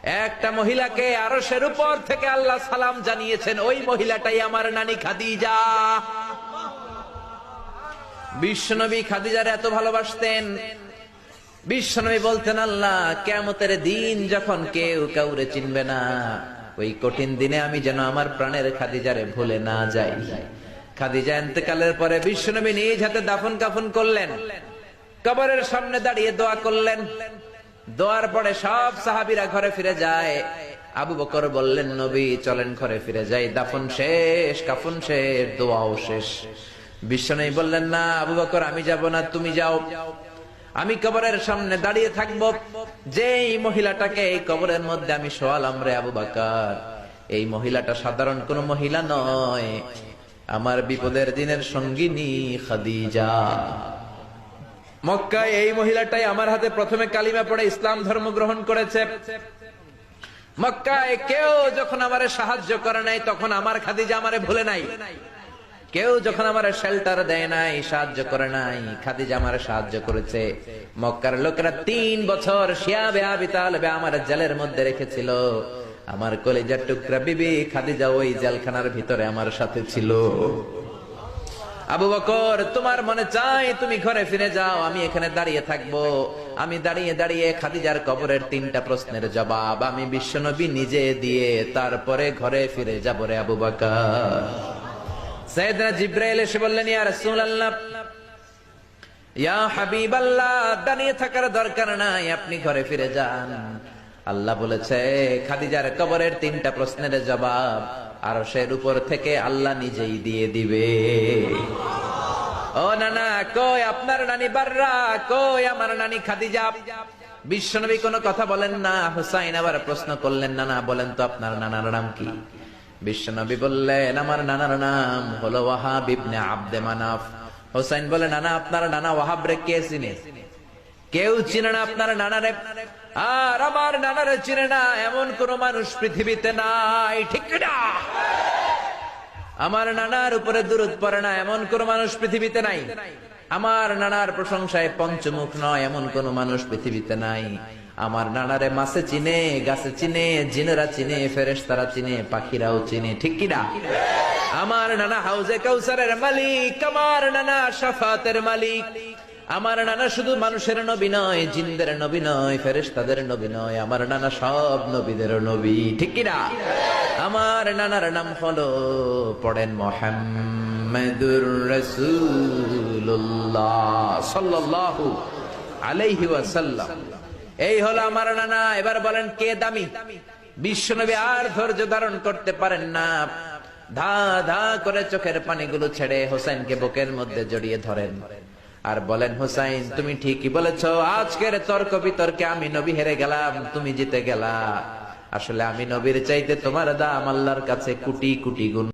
একটা মহিলাকে আরশের উপর থেকে আল্লাহ সালাম জানিয়েছেন, ওই মহিলাটাই আমার নানি খাদিজা। বিশ্বনবী খাদিজার এত ভালোবাসতেন, বিশ্বনবী বলতেন, আল্লাহ কিয়ামতের দিন যখন কেউ কাউরে চিনবে না, ওই কঠিন দিনে আমি যেন আমার প্রাণের খাদিজারে ভুলে না যাই। খাদিজা ইন্তেকালের পরে বিশ্বনবী নিজ হাতে দাফন কাফন করলেন, কবরের সামনে দাঁড়িয়ে দোয়া করলেন। দোয়ার পরে সব সাহাবীরা ঘরে ফিরে যায়। আবু বকর বললেন, নবী চলেন ঘরে ফিরে যাই, দাফন শেষ, কাফন শেষ, দোয়াও শেষ। বিশ্বনবী বললেন, না আবু বকর, আমি যাব না, তুমি যাও, আমি কবরের সামনে দাঁড়িয়ে থাকবো। যেই মহিলাটাকে এই কবরের মধ্যে আমি শোয়ালাম রে আবু বকর, এই মহিলাটা সাধারণ কোন মহিলা নয়, আমার বিপদের দিনের সঙ্গিনী খাদিজা। মক্কায় এই মহিলাটাই আমার হাতে প্রথমে কালিমা পড়ে ইসলাম ধর্ম গ্রহণ করেছে। মক্কায় কেউ যখন আমারে সাহায্য করে নাই, তখন আমার খাদিজা আমারে ভুলে নাই। কেউ যখন আমার শেল্টার দেয় নাই, সাহায্য করে নাই, খাদিজা আমার সাহায্য করেছে। মক্কার লোকেরা 3 বছর শিয়াবে আবি তালেবে আমার জেলের মধ্যে রেখেছিল। আমার কলিজার টুকরা বিবি খাদিজা ওই জেলখানার ভিতরে আমার সাথে ছিল। আবু বকর, তোমার মনে চাই তুমি ঘরে ফিরে যাও, আমি এখানে দাঁড়িয়ে থাকবো। আমি দাঁড়িয়ে দাঁড়িয়ে খাদিজার কবরের 3টা প্রশ্নের জবাব আমি বিশ্বনবী নিজে দিয়ে তারপরে ঘরে ফিরে যাব রে আবু বকর। সাইয়েদনা জিবরাইল এসে বললেন, ইয়া রাসূলুল্লাহ, ইয়া হাবিবাল্লাহ, দাঁড়িয়ে থাকার দরকার নাই, আপনি ঘরে ফিরে যান। আল্লাহ বলেছে খাদিজার কবরের 3টা প্রশ্নের জবাব আরশের উপর থেকে আল্লাহ নিজেই দিয়ে দিবে। ও নানা, কই আপনার নানি বাররা, কই আমার নানি খাদিজা? বিশ্বনবী কোনো কথা বলেন না। হুসাইন আবার প্রশ্ন করলেন, নানা বলেন তো আপনার নানার নাম কি? বিশ্বনবী বললেন, আমার নানার নাম হলো ওয়াহাব ইবনে আব্দে মানাফ। হুসাইন বলে, নানা আপনার নানা ওয়াহাব রে কে চিনে? কেউ চিনে না আপনার নানারে। আর আমার নানারে চিনে না এমন কোন মানুষ পৃথিবীতে নাই, ঠিক না? আমার নানার উপরে দুরূদ পড়ে না এমন কোন মানুষ পৃথিবীতে নাই। আমার নানার প্রশংসায় পঞ্চমুখ নয় এমন কোন মানুষ পৃথিবীতে নাই। আমার নানারে মাছে চিনে, গাছে চিনে, জিনেরা চিনে, ফেরেশতারা চিনে, পাখিরাও চিনে, ঠিক কিনা? আমার নানা হাউজে কাউসারের মালিক, আমার নানা শাফাতের মালিক। আমার নানা শুধু মানুষের নবী নয়, জিনদের নবী নয়, ফেরেশতাদের নবী নয়, আমার নানা সব নবীদের নবী, ঠিক কিনা? আমার নানার নাম হলো, পড়েন, মুহাম্মাদুর রাসূলুল্লাহ সাল্লাল্লাহু আলাইহি ওয়াসাল্লাম। এই হলো আমার নানা। এবার বলেন কে দামি? বিশ্বনবী আর ধৈর্য ধারণ করতে পারেন না, ধা ধা করে চোখের পানিগুলো ছেড়ে হোসেনকে বুকের মধ্যে জড়িয়ে ধরেন আর বলেন, হোসাইন তুমি ঠিকই বলেছো, আজকের তর্ক বিতর্কে আমি নবী হেরে গেলাম, তুমি জিতে গেলা। আসলে আমি নবীর চাইতে তোমার দাম আল্লাহর কাছে কোটি কোটি গুণ।